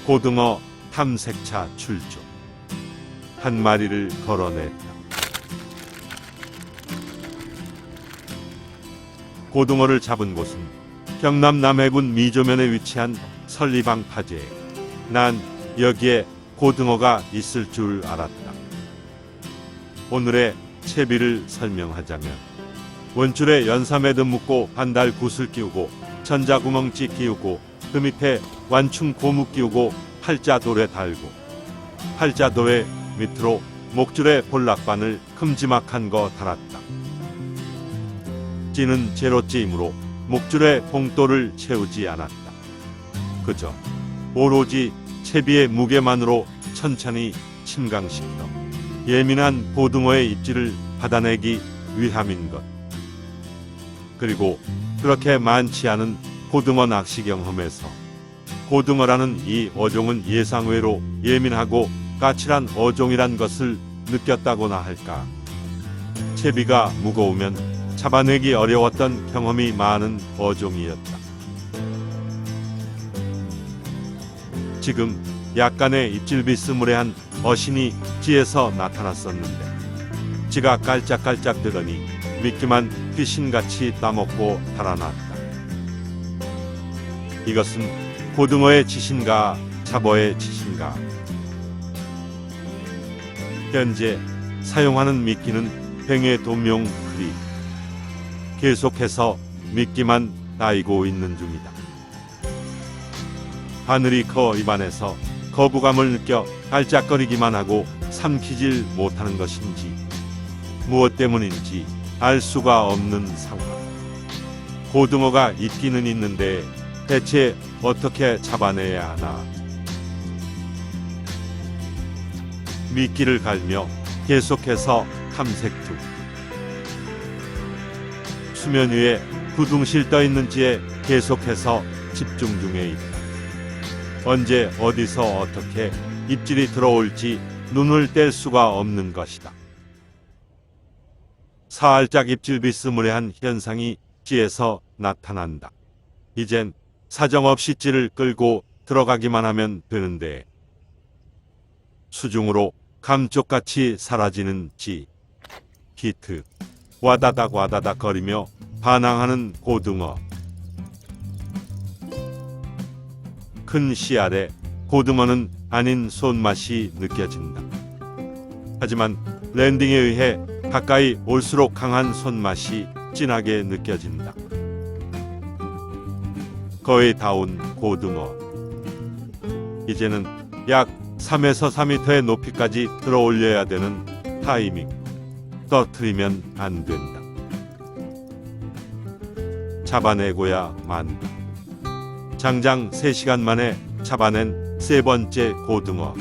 고등어 탐색차 출조. 한 마리를 걸어냈다. 고등어를 잡은 곳은 경남 남해군 미조면에 위치한 설리방 파제. 난 여기에 고등어가 있을 줄 알았다. 오늘의 채비를 설명하자면 원줄에 연사매듭 묶고 반달 굿을 끼우고 전자구멍찌 끼우고 그 밑에 완충 고무 끼우고 팔자돌에 달고 팔자돌에 밑으로 목줄에 볼락반을 큼지막한 거 달았다. 찌는 제로찌이므로 목줄에 봉돌을 채우지 않았다. 그저 오로지 채비의 무게만으로 천천히 침강시켜 예민한 고등어의 입질을 받아내기 위함인 것. 그리고 그렇게 많지 않은 고등어 낚시 경험에서 고등어라는 이 어종은 예상외로 예민하고 까칠한 어종이란 것을 느꼈다고나 할까. 채비가 무거우면 잡아내기 어려웠던 경험이 많은 어종이었다. 지금 약간의 입질 비스무레한 어신이 찌에서 나타났었는데 찌가 깔짝깔짝 뜨더니 미끼만 귀신같이 따먹고 달아났다. 이것은 고등어의 짓인가 잡어의 짓인가. 현재 사용하는 미끼는 뱅에돔용 크리. 계속해서 미끼만 따이고 있는 중이다. 바늘이 커 입안에서 거부감을 느껴 깔짝거리기만 하고 삼키질 못하는 것인지 무엇 때문인지 알 수가 없는 상황. 고등어가 있기는 있는데 대체 어떻게 잡아내야 하나. 미끼를 갈며 계속해서 탐색 중. 수면 위에 두둥실 떠 있는지에 계속해서 집중 중에 있다. 언제 어디서 어떻게 입질이 들어올지 눈을 뗄 수가 없는 것이다. 살짝 입질 비스무레한 현상이 찌에서 나타난다. 이젠 사정없이 찌를 끌고 들어가기만 하면 되는데 수중으로 감쪽같이 사라지는 찌. 히트. 와다닥 와다닥 거리며 반항하는 고등어. 큰 씨알에 고등어는 아닌 손맛이 느껴진다. 하지만 랜딩에 의해 가까이 올수록 강한 손맛이 진하게 느껴진다. 거의 다 온 고등어. 이제는 약 3에서 4m의 높이까지 들어올려야 되는 타이밍. 떨어뜨리면 안 된다. 잡아내고야 만다. 장장 3시간 만에 잡아낸 세 번째 고등어.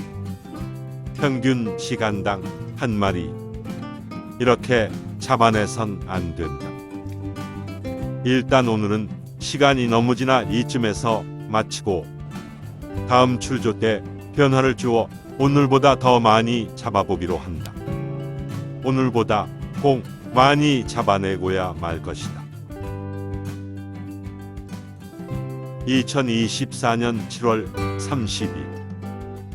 평균 시간당 한 마리. 이렇게 잡아내선 안 된다. 일단 오늘은 시간이 너무 지나 이쯤에서 마치고 다음 출조 때 변화를 주어 오늘보다 더 많이 잡아보기로 한다. 오늘보다 꼭 많이 잡아내고야 말 것이다. 2024년 7월 30일.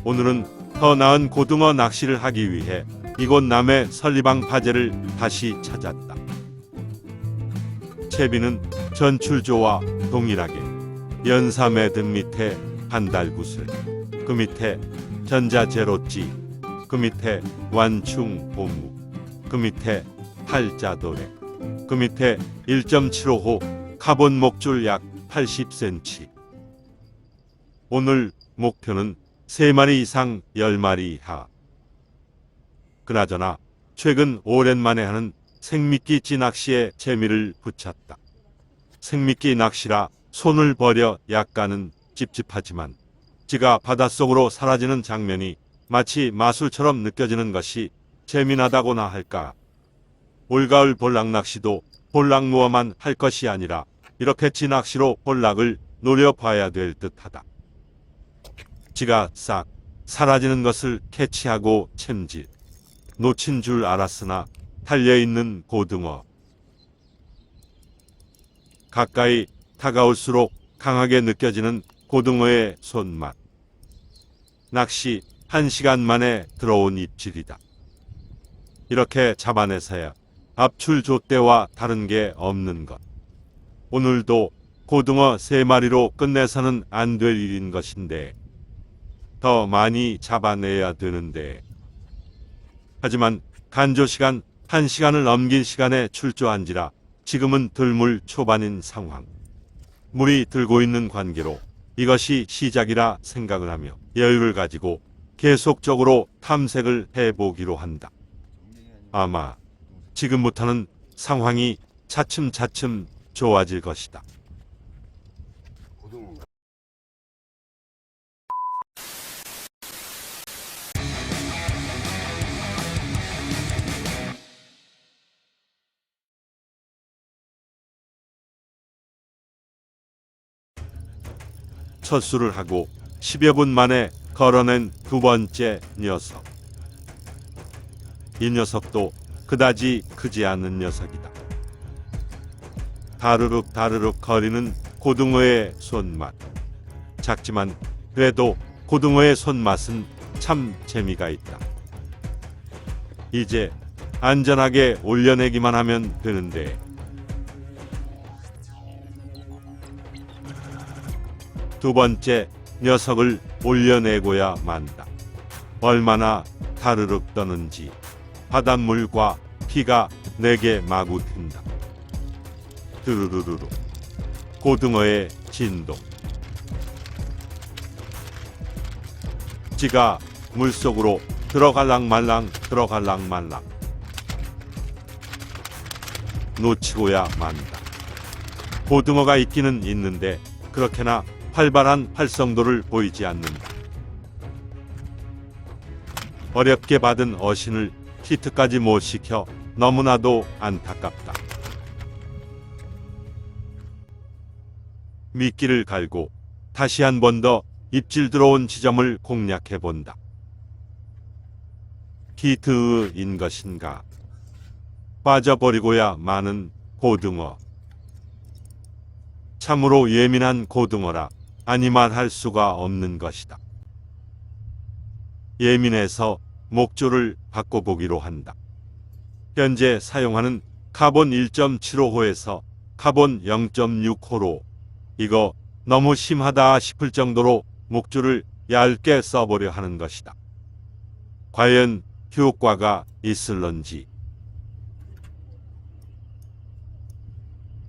오늘은 더 나은 고등어 낚시를 하기 위해 이곳 남해 설리방 파제를 다시 찾았다. 채비는 전 출조와 동일하게 연사매듭 밑에 반달구슬, 그 밑에 전자제로찌, 그 밑에 완충 고무, 그 밑에 팔자도래, 그 밑에 1.75호 카본 목줄 약 80cm. 오늘 목표는 3마리 이상 10마리 이하. 그나저나 최근 오랜만에 하는 생미끼 찌낚시에 재미를 붙였다. 생미끼 낚시라 손을 버려 약간은 찝찝하지만 찌가 바닷속으로 사라지는 장면이 마치 마술처럼 느껴지는 것이 재미나다고나 할까. 올가을 볼락낚시도 볼락무어만 할 것이 아니라 이렇게 찌낚시로 볼락을 노려봐야 될 듯하다. 찌가 싹 사라지는 것을 캐치하고 챔질. 놓친 줄 알았으나 달려있는 고등어. 가까이 다가올수록 강하게 느껴지는 고등어의 손맛. 낚시 1시간 만에 들어온 입질이다. 이렇게 잡아내서야 압출 족대와 다른 게 없는 것. 오늘도 고등어 3마리로 끝내서는 안 될 일인 것인데 더 많이 잡아내야 되는데. 하지만 간조 시간 1시간을 넘긴 시간에 출조한지라 지금은 들물 초반인 상황. 물이 들고 있는 관계로 이것이 시작이라 생각을 하며 여유를 가지고 계속적으로 탐색을 해보기로 한다. 아마 지금부터는 상황이 차츰차츰 좋아질 것이다. 첫 수를 하고 10여 분 만에 걸어낸 두 번째 녀석. 이 녀석도 그다지 크지 않은 녀석이다. 다르륵 다르륵 거리는 고등어의 손맛. 작지만 그래도 고등어의 손맛은 참 재미가 있다. 이제 안전하게 올려내기만 하면 되는데. 두 번째 녀석을 올려내고야 만다. 얼마나 다르륵 떠는지 바닷물과 피가 내게 마구 튄다. 드르르르르 고등어의 진동. 찌가 물속으로 들어갈랑말랑 들어갈랑말랑. 놓치고야 만다. 고등어가 있기는 있는데 그렇게나 활발한 활성도를 보이지 않는다. 어렵게 받은 어신을 히트까지 못 시켜 너무나도 안타깝다. 미끼를 갈고 다시 한 번 더 입질 들어온 지점을 공략해 본다. 히트인 것인가? 빠져버리고야 마는 고등어. 참으로 예민한 고등어라 아니 말할 수가 없는 것이다. 예민해서 목줄을 바꿔보기로 한다. 현재 사용하는 카본 1.75호에서 카본 0.6호로 이거 너무 심하다 싶을 정도로 목줄을 얇게 써보려 하는 것이다. 과연 효과가 있을런지.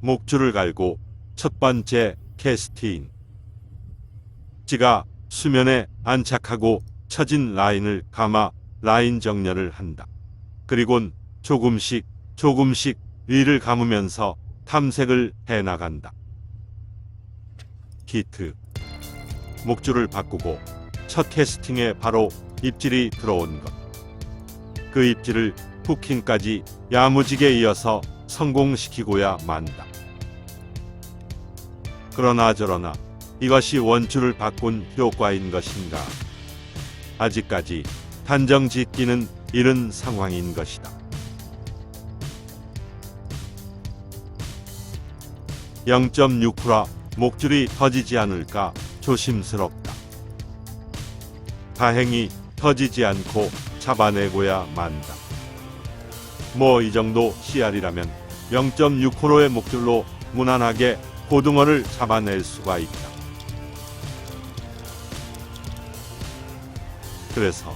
목줄을 갈고 첫 번째 캐스팅. 찌가 수면에 안착하고 처진 라인을 감아 라인 정렬을 한다. 그리곤 조금씩 위를 감으면서 탐색을 해나간다. 히트. 목줄을 바꾸고 첫 캐스팅에 바로 입질이 들어온 것. 그 입질을 후킹까지 야무지게 이어서 성공시키고야 만다. 그러나 저러나 이것이 원줄을 바꾼 효과인 것인가? 아직까지 단정 짓기는 이른 상황인 것이다. 0.6호라 목줄이 터지지 않을까 조심스럽다. 다행히 터지지 않고 잡아내고야 만다. 뭐 이 정도 CR이라면 0.6호로의 목줄로 무난하게 고등어를 잡아낼 수가 있다. 그래서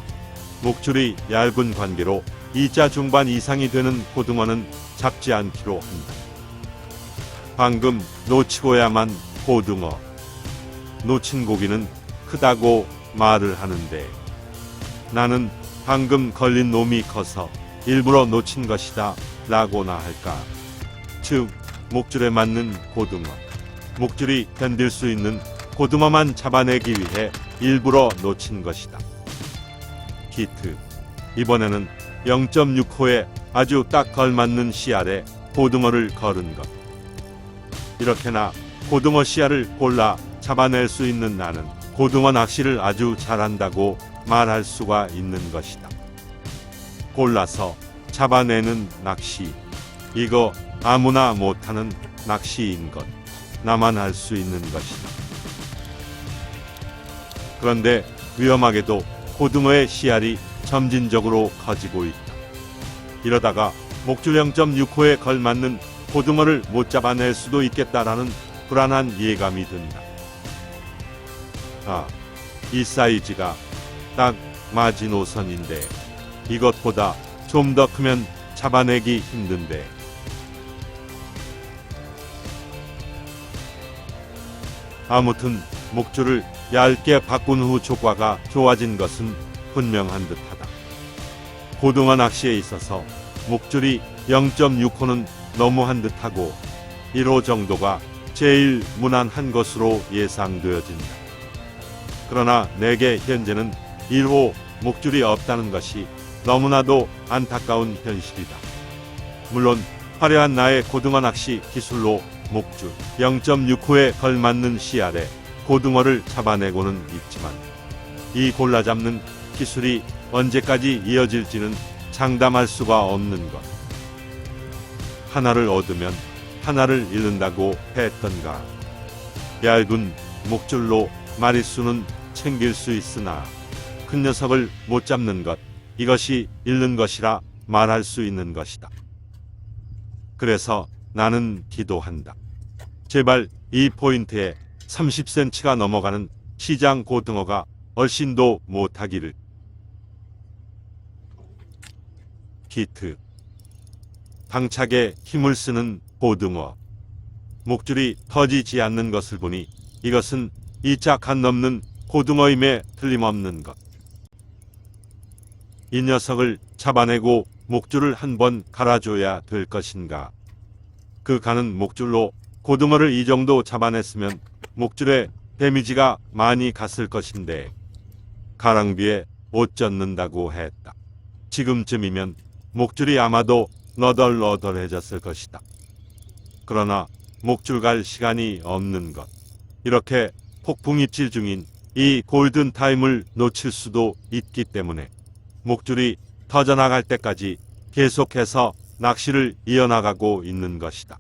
목줄이 얇은 관계로 2자 중반 이상이 되는 고등어는 잡지 않기로 한다. 방금 놓치고야만 고등어. 놓친 고기는 크다고 말을 하는데 나는 방금 걸린 놈이 커서 일부러 놓친 것이다 라고나 할까. 즉 목줄에 맞는 고등어. 목줄이 견딜 수 있는 고등어만 잡아내기 위해 일부러 놓친 것이다. 히트. 이번에는 0.6호에 아주 딱 걸맞는 씨알에 고등어를 걸은 것. 이렇게나 고등어 씨알을 골라 잡아낼 수 있는 나는 고등어 낚시를 아주 잘한다고 말할 수가 있는 것이다. 골라서 잡아내는 낚시. 이거 아무나 못하는 낚시인 것. 나만 할 수 있는 것이다. 그런데 위험하게도 고등어의 씨알이 점진적으로 커지고 있다. 이러다가 목줄 0.6호에 걸맞는 고등어를 못 잡아낼 수도 있겠다라는 불안한 예감이 든다. 아, 이 사이즈가 딱 마지노선인데 이것보다 좀 더 크면 잡아내기 힘든데. 아무튼 목줄을 얇게 바꾼 후 효과가 좋아진 것은 분명한 듯하다. 고등어 낚시에 있어서 목줄이 0.6호는 너무한 듯하고 1호 정도가 제일 무난한 것으로 예상되어진다. 그러나 내게 현재는 1호 목줄이 없다는 것이 너무나도 안타까운 현실이다. 물론 화려한 나의 고등어 낚시 기술로 목줄 0.6호에 걸맞는 씨알에 고등어를 잡아내고는 있지만 이 골라잡는 기술이 언제까지 이어질지는 장담할 수가 없는 것. 하나를 얻으면 하나를 잃는다고 했던가. 얇은 목줄로 마리수는 챙길 수 있으나 큰 녀석을 못 잡는 것, 이것이 잃는 것이라 말할 수 있는 것이다. 그래서 나는 기도한다. 제발 이 포인트에 30cm가 넘어가는 시장 고등어가 얼씬도 못하기를. 히트. 방착에 힘을 쓰는 고등어. 목줄이 터지지 않는 것을 보니 이것은 2짝 넘는 고등어임에 틀림없는 것. 이 녀석을 잡아내고 목줄을 한번 갈아줘야 될 것인가. 그 가는 목줄로 고등어를 이 정도 잡아냈으면 목줄에 데미지가 많이 갔을 것인데 가랑비에 못 젖는다고 했다. 지금쯤이면 목줄이 아마도 너덜너덜해졌을 것이다. 그러나 목줄 갈 시간이 없는 것. 이렇게 폭풍 입질 중인 이 골든타임을 놓칠 수도 있기 때문에 목줄이 터져나갈 때까지 계속해서 낚시를 이어나가고 있는 것이다.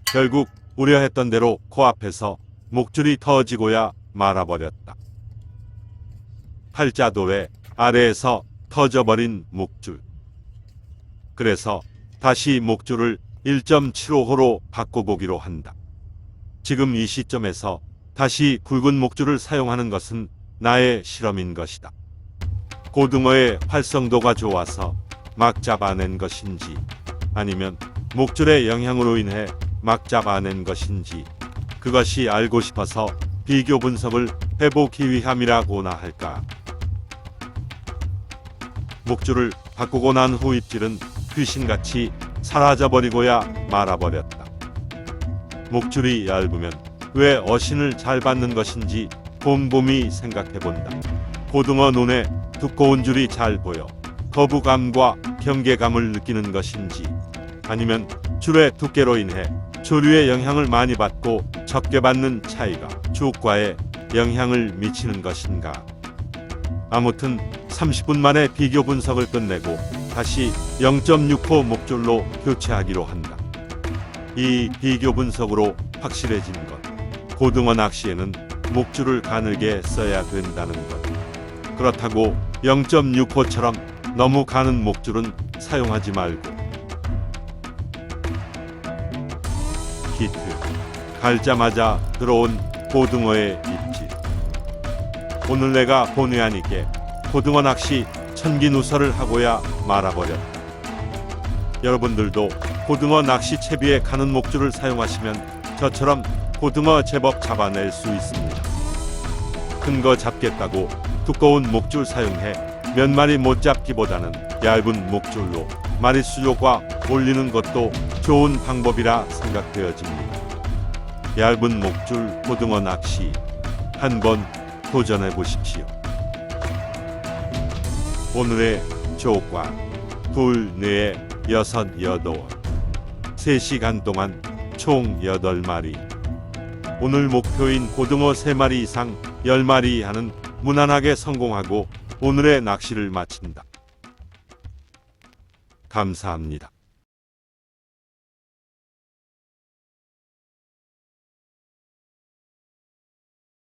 결국 우려했던 대로 코앞에서 목줄이 터지고야 말아버렸다. 팔자도래 아래에서 터져버린 목줄. 그래서 다시 목줄을 1.75호로 바꿔보기로 한다. 지금 이 시점에서 다시 굵은 목줄을 사용하는 것은 나의 실험인 것이다. 고등어의 활성도가 좋아서 막 잡아낸 것인지 아니면 목줄의 영향으로 인해 막 잡아낸 것인지 그것이 알고 싶어서 비교 분석을 해보기 위함이라고나 할까. 목줄을 바꾸고 난 후 입질은 귀신같이 사라져버리고야 말아버렸다. 목줄이 얇으면 왜 어신을 잘 받는 것인지 곰곰이 생각해본다. 고등어 눈에 두꺼운 줄이 잘 보여 거부감과 경계감을 느끼는 것인지 아니면 줄의 두께로 인해 조류의 영향을 많이 받고 적게 받는 차이가 주가에 영향을 미치는 것인가. 아무튼 30분 만에 비교 분석을 끝내고 다시 0.6호 목줄로 교체하기로 한다. 이 비교 분석으로 확실해진 것. 고등어 낚시에는 목줄을 가늘게 써야 된다는 것. 그렇다고 0.6호처럼 너무 가는 목줄은 사용하지 말고. 히트. 갈자마자 들어온 고등어의 입질. 오늘 내가 본의 아니게 고등어 낚시 천기누설을 하고야 말아버렸다. 여러분들도 고등어 낚시 채비에 가는 목줄을 사용하시면 저처럼 고등어 제법 잡아낼 수 있습니다. 큰 거 잡겠다고 두꺼운 목줄 사용해 몇 마리 못 잡기보다는 얇은 목줄로 마리수요가 올리는 것도 좋은 방법이라 생각되어집니다. 얇은 목줄 고등어 낚시 한번 도전해 보십시오. 오늘의 조과 2, 4, 6, 8 3시간 동안 총 8마리. 오늘 목표인 고등어 3마리 이상 10마리 이하는 무난하게 성공하고 오늘의 낚시를 마친다. 감사합니다.